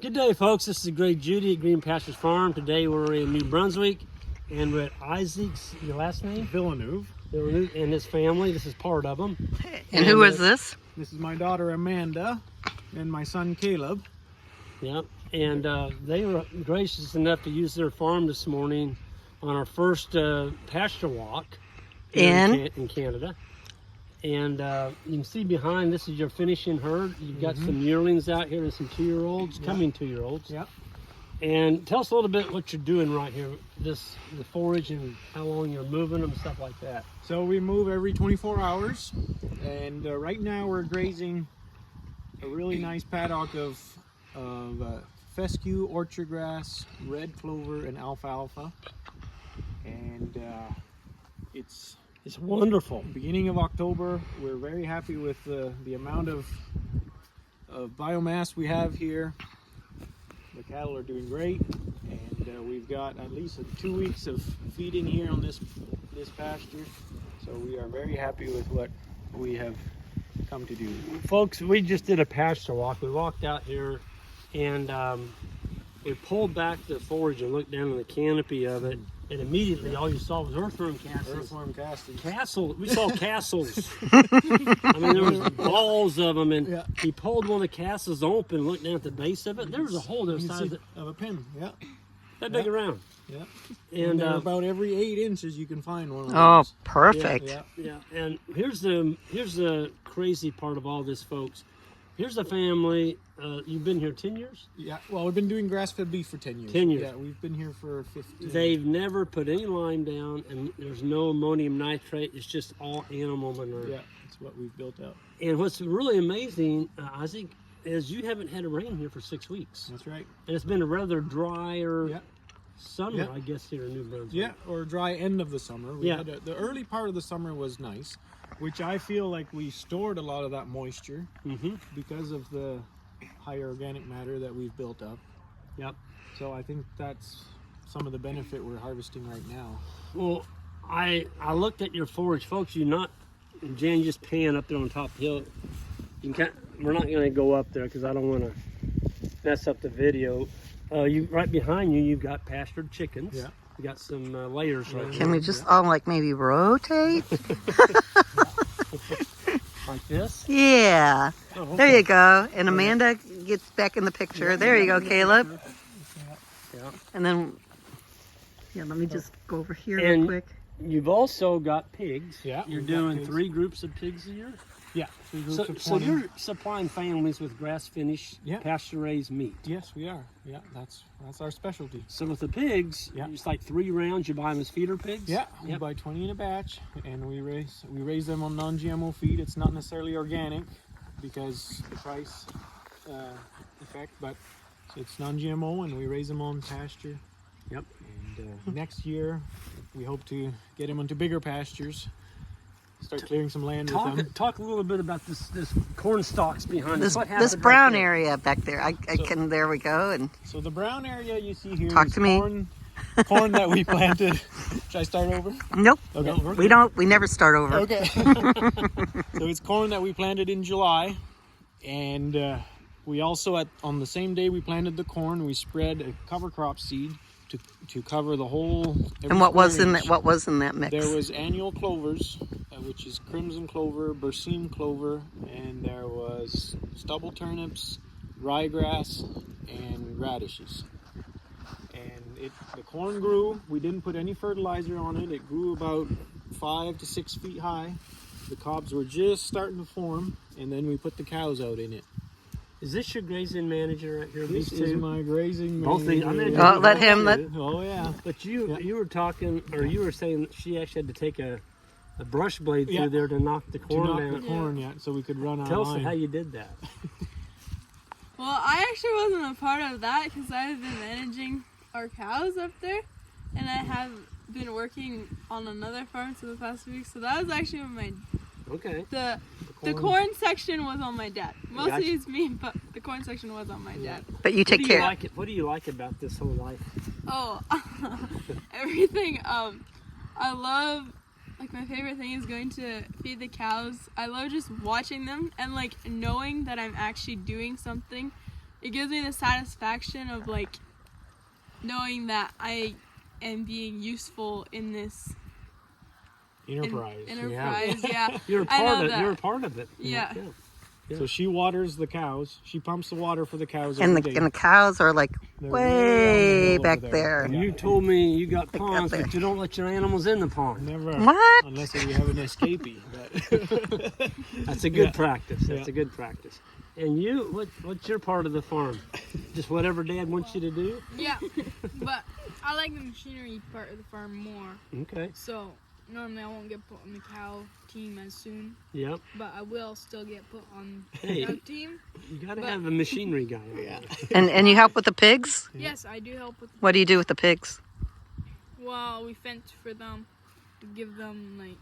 Good day, folks. This is Greg Judy at Green Pastures Farm. Today we're in New Brunswick, and we're at Isaac's, your last name? Villineuve. Villineuve and his family. This is part of them. And who is this? This is my daughter Amanda and my son Caleb. Yep. And they were gracious enough to use their farm this morning on our first pasture walk here in Canada. And you can see behind, this is your finishing herd. You've got some yearlings out here and some 2-year-olds, coming 2-year-olds. Yep. And tell us a little bit what you're doing right here, the forage and how long you're moving them, stuff like that. So we move every 24 hours, and right now we're grazing a really nice paddock of fescue, orchard grass, red clover, and alfalfa. And it's wonderful. Beginning of October. We're very happy with the amount of biomass we have here. The cattle are doing great, and we've got at least 2 weeks of feeding here on this pasture. So we are very happy with what we have come to do. Folks, we just did a pasture walk. We walked out here and we pulled back the forage and looked down on the canopy of it. And immediately all you saw was earthworm castles. Earthworm castles. We saw castles. I mean, there was balls of them, and he pulled one of the castles open and looked down at the base of it. There was a hole the size of a pin, that big around. Yeah. And about every 8 inches you can find one of those. Oh, perfect. Yeah. And here's the crazy part of all this, folks. Here's a family. You've been here 10 years? Yeah, well, we've been doing grass-fed beef for 10 years. 10 years. Yeah, we've been here for 15. They've never put any lime down, and there's no ammonium nitrate. It's just all animal manure. Yeah, that's what we've built out. And what's really amazing, Isaac, is you haven't had a rain here for 6 weeks. That's right. And it's been a rather drier summer, I guess, here in New Brunswick. Yeah, or dry end of the summer. The early part of the summer was nice, which I feel like we stored a lot of that moisture because of the high organic matter that we've built up. Yep. So I think that's some of the benefit we're harvesting right now. Well, I looked at your forage, folks. Jan just pan up there on top of the hill. We're not going to go up there because I don't want to mess up the video. Right behind you, you've got pastured chickens. Yeah. You got some layers right Can we just all maybe rotate? Like this? Yeah. Oh, okay. There you go. And Amanda gets back in the picture. There you go, Caleb. Yeah. And then, let me just go over here real quick. You've also got pigs. Yeah. You're doing 3 groups of pigs a year? Yeah. 3 groups of 20. So you're supplying families with grass-finished, pasture-raised meat? Yes, we are. Yeah, that's our specialty. So with the pigs, it's like 3 rounds. You buy them as feeder pigs? Yeah, we buy 20 in a batch, and we raise them on non-GMO feed. It's not necessarily organic because the price effect, but it's non-GMO, and we raise them on pasture. Yep. And next year, we hope to get them onto bigger pastures. Start clearing some land with them. Talk a little bit about this corn stalks behind this brown area back there. There we go. And so the brown area you see here is corn that we planted. Should I start over? Nope. Okay. We never start over. Okay. So it's corn that we planted in July, and we also on the same day we planted the corn, we spread a cover crop seed to cover the whole. And what was in that mix? There was annual clovers, which is crimson clover, berseem clover, and there was stubble turnips, ryegrass, and radishes. And the corn grew. We didn't put any fertilizer on it. It grew about 5 to 6 feet high. The cobs were just starting to form, and then we put the cows out in it. Is this your grazing manager right here? This is my grazing both manager. Oh yeah. But you were talking, or you were saying that she actually had to take a brush blade through there to knock the corn down. The corn, so we could run our Tell line. us how you did that. Well, I actually wasn't a part of that because I've been managing our cows up there, and I have been working on another farm for the past week. So that was actually my the corn section was on my dad. Mostly it's me, but the corn section was on my dad. But you take care. What do you like about this whole life? Oh, everything. I love, my favorite thing is going to feed the cows. I love just watching them and knowing that I'm actually doing something it gives me the satisfaction of like knowing that I am being useful in this Enterprise. enterprise. Yeah. You're a I part know of that. You're a part of it. Yeah. So she waters the cows. She pumps the water for the cows And every day. the cows are like They're way over back there. there. And you told me you got ponds, there. but you don't let your animals in the pond. Never. What? Unless we have an escapee. But That's a good Yeah. practice. That's Yeah. a good practice. And you, what's your part of the farm? Just whatever Dad wants you to do? Yeah. But I like the machinery part of the farm more. Okay. So normally I won't get put on the cow team as soon, Yep. but I will still get put on Hey. the cow team. You got to But- have a machinery guy. on yeah. there. And you help with the pigs? Yes, I do help with. What do you do with the pigs? Well, we fence for them to give them like.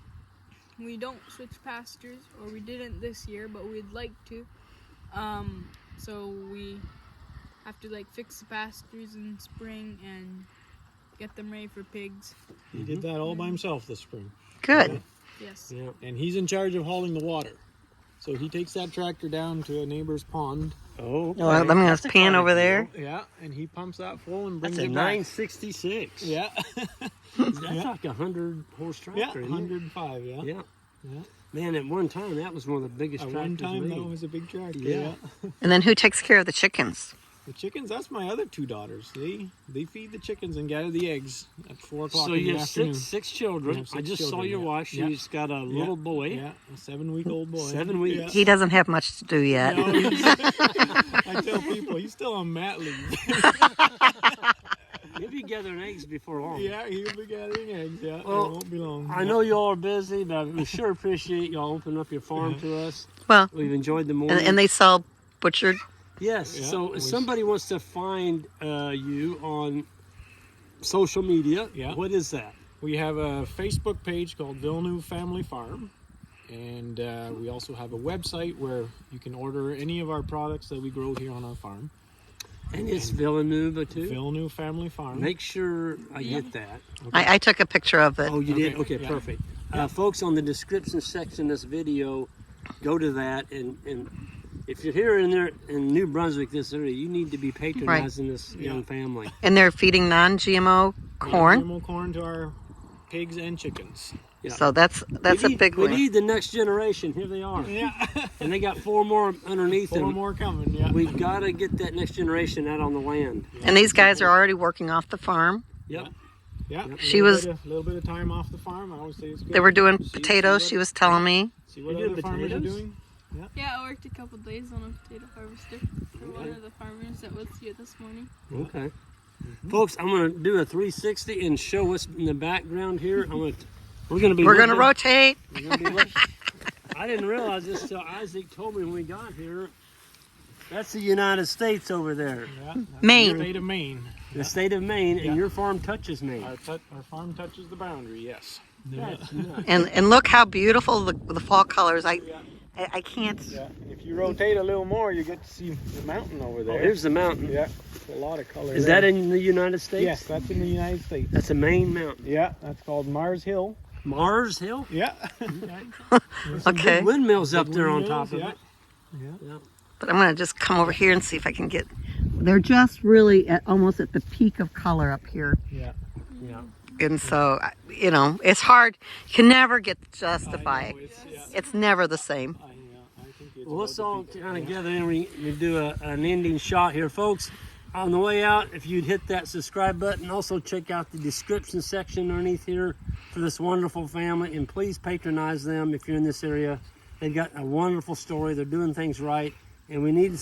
We don't switch pastures, or we didn't this year, but we'd like to. So we have to like fix the pastures in spring and get them ready for pigs. He did that all by himself this spring. Good. Yes. Yeah. And he's in charge of hauling the water. So he takes that tractor down to a neighbor's pond. Oh, okay. Well, let me That's just a pan quite a over there. deal. Yeah, and he pumps that full and brings That's a it back. 966. Yeah. That's like a 100 horse Yeah, tractor. isn't it? 105, yeah. Yeah. Yeah. Man, at one time that was one of the biggest At tractors one time, made. that was a big tractor. Yeah. Yeah. And then who takes care of the chickens? The chickens, that's my other two daughters. They feed the chickens and gather the eggs at 4 o'clock So in you the have afternoon. six children. We have I six just saw children, your yeah. wife. Yeah. She's got a little boy. Yeah, a 7-week-old boy. 7 weeks. Yeah. He doesn't have much to do yet. No, I tell people he's still on mat leave. He'll be gathering eggs before long. Yeah, he'll be gathering eggs. Yeah, Well, it won't be long. I know y'all are busy, but we sure appreciate y'all opening up your farm to us. Well, We've enjoyed the morning. and they sell butchered. Yes. Yeah, So we- if somebody wants to find you on social media, Yeah. what is that? We have a Facebook page called Villineuve Family Farm, and we also have a website where you can order any of our products that we grow here on our farm. And it's Villineuve too. Villineuve Family Farm. Make sure I get that. I took a picture of it. Oh, you did? Okay, Okay, yeah. perfect. Folks, on the description section of this video, go to that. And if you're here in New Brunswick, this area, you need to be patronizing this young family. And they're feeding non-GMO corn. Normal corn to our pigs and chickens. Yeah. So that's a big We one. need the next generation. Here they are. Yeah, And they got 4 more underneath 4 them. more coming. Yeah. We've got to get that next generation out on the land. And these guys are already working off the farm. Yep. Yeah. She was- a little bit of time off the farm. I always say it's good. They were doing See potatoes, what- she was telling me. See what You did other farmers are potatoes? doing. Yeah, I worked a couple days on a potato harvester for one of the farmers that was here this morning. Okay. Folks, I'm going to do a 360 and show what's in the background here. We're going to be We're going to looking- rotate. we're gonna be looking- I didn't realize this till Isaac told me when we got here. That's the United States over there. Yeah. That's Maine. The state of Maine. The state of Maine, Yeah. and your farm touches Maine. Our farm touches the boundary. Yes. That's nuts. And look how beautiful the fall colors. I can't. Yeah. And if you rotate a little more, you get to see the mountain over Oh, there. here's the mountain. Yeah. A lot of color. Is there. that in the United States? Yes, that's in the United States. That's a Maine mountain. Yeah, that's called Mars Hill. Mars Hill? Yeah. Okay. Big windmills up Big there on windmills, top of yeah. it. Yeah. But I'm going to just come over here and see if I can get. They're just really almost at the peak of color up here. Yeah. Yeah. And so, it's hard. You can never justify I it. know, it's It's never the same. I think it's Well, let's about all the peak. kind of gather in. We do an ending shot here, folks. On the way out, if you'd hit that subscribe button, also check out the description section underneath here for this wonderful family, and please patronize them if you're in this area. They've got a wonderful story. They're doing things right, and we need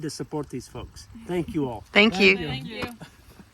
to support these folks. Thank you all. Thank you. Thank you.